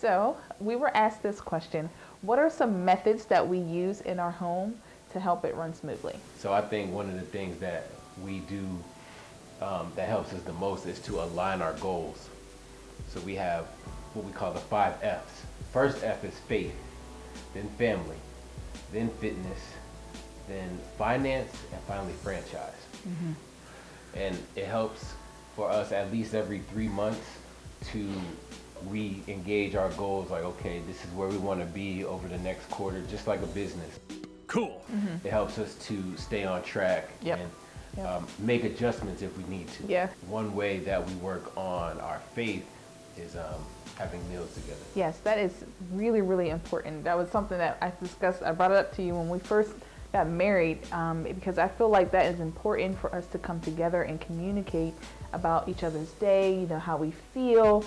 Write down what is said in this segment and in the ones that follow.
So we were asked this question: what are some methods that we use in our home to help it run smoothly? So I think one of the things that we do that helps us the most is to align our goals. So we have what we call the 5 F's. First F is faith, then family, then fitness, then finance, and finally franchise. And it helps for us at least every 3 months to re-engage our goals, like, okay, this is where we want to be over the next quarter, just like a business. Cool. It helps us to stay on track Yep. and Yep. make adjustments if we need to. Yeah. One way that we work on our faith is having meals together. Yes, that is really, really important. That was something that I discussed. I brought it up to you when we first got married, because I feel like that is important for us to come together and communicate about each other's day, you know, how we feel.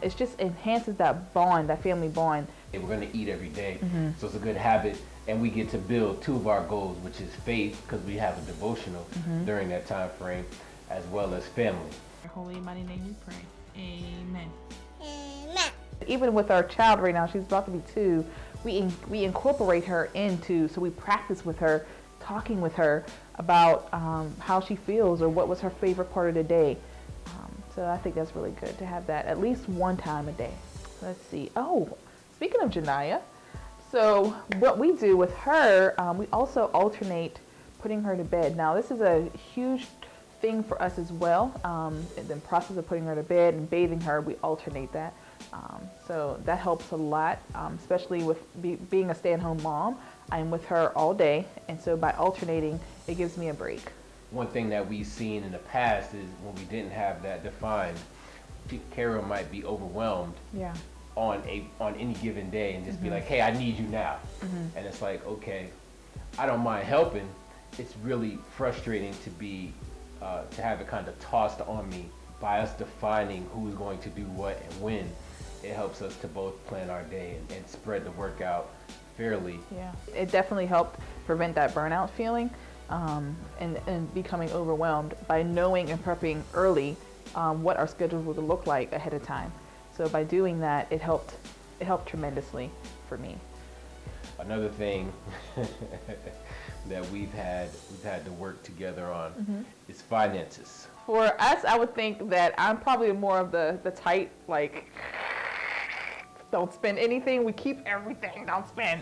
It just enhances that bond, that family bond. And we're going to eat every day, so it's a good habit. And we get to build 2 of our goals, which is faith, because we have a devotional during that time frame, as well as family. Your holy and mighty name we pray. Amen. Even with our child right now, she's about to be 2, we incorporate her into, so we practice with her, talking with her about how she feels or what was her favorite part of the day. So I think that's really good to have that at least one time a day. Let's see. Oh, speaking of Janiyah, so what we do with her, we also alternate putting her to bed. Now this is a huge thing for us as well. In the process of putting her to bed and bathing her, we alternate that. So that helps a lot, especially with being a stay-at-home mom. I'm with her all day, and so by alternating, it gives me a break. One thing that we've seen in the past is when we didn't have that defined, Kara might be overwhelmed Yeah. on any given day and just be like, hey, I need you now. And it's like, okay, I don't mind helping. It's really frustrating to have it kind of tossed on me by us defining who's going to do what and when. It helps us to both plan our day and spread the work out fairly. Yeah, it definitely helped prevent that burnout feeling, and becoming overwhelmed by knowing and prepping early what our schedule would look like ahead of time. So by doing that, it helped tremendously for me. Another thing that we've had to work together on is finances. For us, I would think that I'm probably more of the tight, like, don't spend anything, we keep everything, don't spend.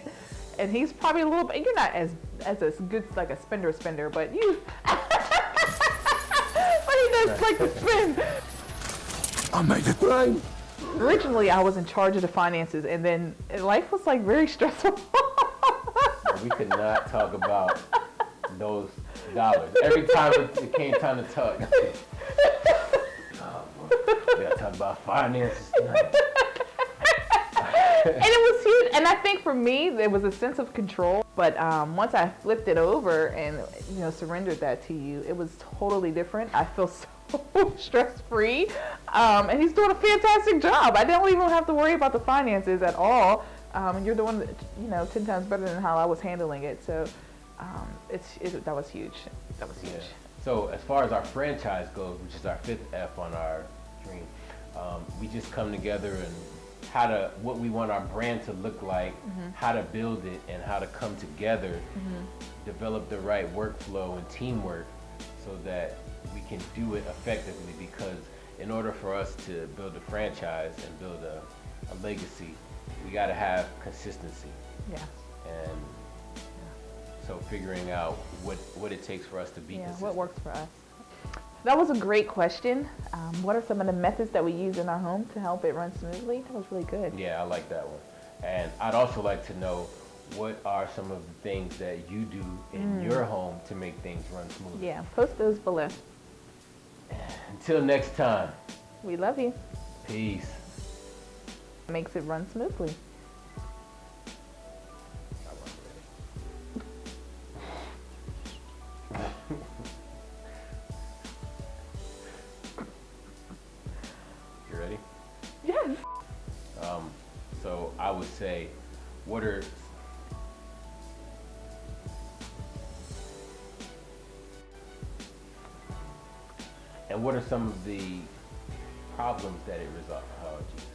And he's probably a little bit, you're not as good like a spender, but you, but he does like to spend. I made it rain. Originally, I was in charge of the finances, and then life was like very stressful. We could not talk about those dollars. Every time it came time to talk, we gotta talk about finances tonight. And it was huge, and I think for me there was a sense of control, but once I flipped it over and surrendered that to you, it was totally different. I feel so stress-free, and he's doing a fantastic job. I don't even have to worry about the finances at all. You're the one that 10 times better than how I was handling it, so that was huge. That was huge. Yeah. So as far as our franchise goes, which is our 5th F on our dream, we just come together and what we want our brand to look like, how to build it, and how to come together, develop the right workflow and teamwork so that we can do it effectively. Because in order for us to build a franchise and build a legacy, we got to have consistency. Yeah. And so figuring out what it takes for us to be consistent. What works for us. That was a great question. What are some of the methods that we use in our home to help it run smoothly? That was really good. Yeah, I like that one. And I'd also like to know, what are some of the things that you do in your home to make things run smoothly? Yeah, post those below. Until next time, We love you. peace. Makes it run smoothly. I wasn't ready. You ready? Yes. So I would say, what are some of the problems that it resolves? Oh, Jesus.